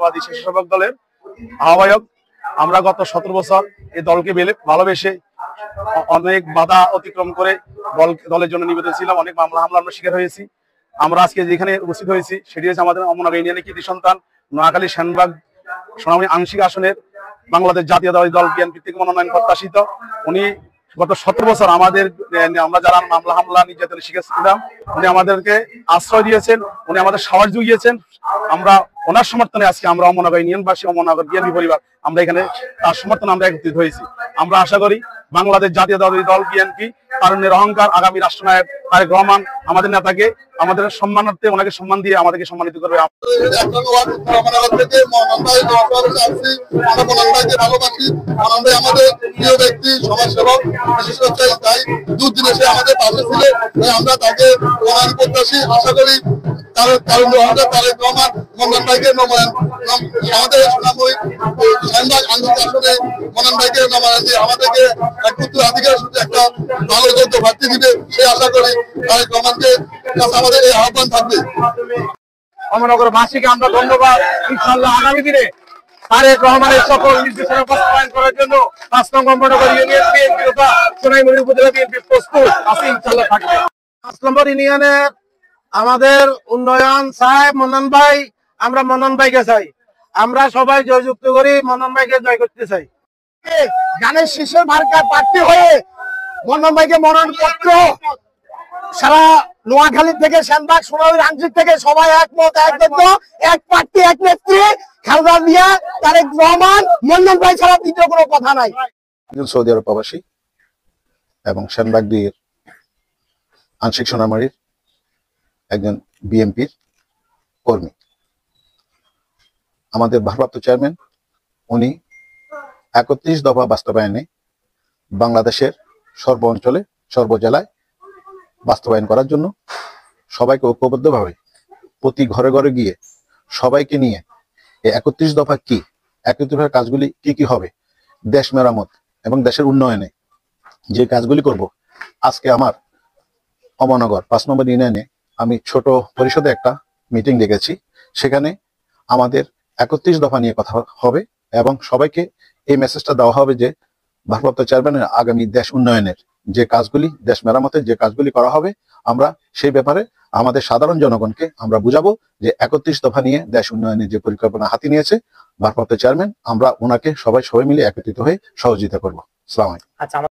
জাতীয়তাবাদী স্বেচ্ছাসেবক দলের আহ্বায়ক। আমরা গত 17 বছর এই দলকে ভালোবেসে অনেক বাধা অতিক্রম করে দলের জন্য নিবেদন ছিলাম। অনেক মামলা হামলা আমরা শিকার হয়েছি। আমরা আজকে যেখানে উপস্থিত হয়েছি সেটি হচ্ছে আমাদের অমরনগর ইউনিয়নের কৃতি সন্তান নোয়াখালী সেনবাগ সোনামণি আংশিক আসনের বাংলাদেশ জাতীয়তাবাদী দল বিএনপি থেকে মনোনয়ন প্রত্যাশিত। উনি গত 17 বছর আমরা যারা মামলা হামলা নির্যাতনের শিকার ছিলাম, উনি আমাদেরকে আশ্রয় দিয়েছেন, উনি আমাদের সাহস জুগিয়েছেন। আমরা ওনার সমর্থনে আজকে আমরা অমরনগর ইউনিয়নবাসী, অমরনগর বিএনপি পরিবার আমরা এখানে তার সমর্থনে আমরা একত্রিত হয়েছি। আমরা আশা করি বাংলাদেশ জাতীয়তাবাদী দল বিএনপি তারুণ্যের অহংকার আগামী রাষ্ট্রনায়ক তারেক রহমান আমাদের নেতাকে আমাদের সম্মানার্থে ওনাকে সম্মান দিয়ে আমাদেরকে সম্মানিত করবে। আমাদের প্রিয় ব্যক্তি, সমাজসেবক, বিশেষ করে তাই দুদিন এসে আমাদের পাশে ছিল। আমরা তাকে মনোনয়ন প্রত্যাশী। আশা করি তারুণ্য অহংকার তারেক রহমান মনোনয়ন ভাইকে আমাদের সোনামণি সেনবাগ আঞ্চলিক আসনে মনোনয়ন ভাইকে নময়ন দিয়ে আমাদেরকে এক পুত্র অধিকার একটা ভালো যোগ্য প্রার্থী দিবে, সে আশা করি তারেক রহমানকে আমাদের এই আহ্বান থাকবে। অমরনগরবাসীকে আমরা ধন্যবাদ। ইনশাআল্লাহ আগামী দিনে তারেক রহমানের সকল নির্দেশনা বাস্তবায়ন করার জন্য 5 নং অমরনগর ইউনিয়ন বিএনপি তথা সোনাইমুড়ি উপজেলা বিএনপি প্রস্তুত আছে, ইনশাআল্লাহ থাকবে। 5 নম্বর ইউনিয়নের আমাদের উন্নয়ন চাই মনোনয়ন ভাই, আমরা মনোনয়ন ভাইকে চাই। আমরা সবাই জয়যুক্ত করি, মনোনয়ন ভাইকে জয় করতে চাই। গানের শীর্ষের মার্কার প্রার্থী হয়ে মনোনয়ন ভাইকে মনোনয়ন পত্র সারা নোয়াখালী থেকে সেনবাগ সোনামণি আংশিক থেকে সবাই একমত, এক প্রার্থী এক নেত্রী খালেদা জিয়া তারেক রহমান মনোনয়ন ভাই ছাড়া দ্বিতীয় কোনো কথা নাই। সৌদি আরব প্রবাসী এবং সেনবাগ দুইয়ের আংশিক সোনামণির একজন বিএনপির কর্মী। আমাদের ভারপ্রাপ্ত চেয়ারম্যান উনি 31 দফা বাস্তবায়নে বাংলাদেশের সর্ব অঞ্চলে সর্বজেলায় বাস্তবায়ন করার জন্য সবাইকে ঐক্যবদ্ধভাবে প্রতি ঘরে ঘরে গিয়ে সবাইকে নিয়ে এই 31 দফা কি, 31 দফার কাজগুলি কি কি হবে, দেশ মেরামত এবং দেশের উন্নয়নে যে কাজগুলি করব। আজকে আমার অমরনগর 5 নম্বর ইউনিয়নে আমি ছোট পরিষদে একটা মিটিং ডেকেছি। সেখানে আমাদের 31 দফা নিয়ে কথা হবে এবং সবাইকে এই মেসেজটা দেওয়া হবে যে ভারপ্রাপ্ত চেয়ারম্যানের আগামী দেশ উন্নয়নের যে কাজগুলি, দেশ মেরামতের যে কাজগুলি করা হবে, আমরা সেই ব্যাপারে আমাদের সাধারণ জনগণকে আমরা বুঝাবো যে 31 দফা নিয়ে দেশ উন্নয়নের যে পরিকল্পনা হাতে নিয়েছে ভারপ্রাপ্ত চেয়ারম্যান, আমরা ওনাকে সবাই মিলে একত্রিত হয়ে সহযোগিতা করবো। আসসালামু আলাইকুম।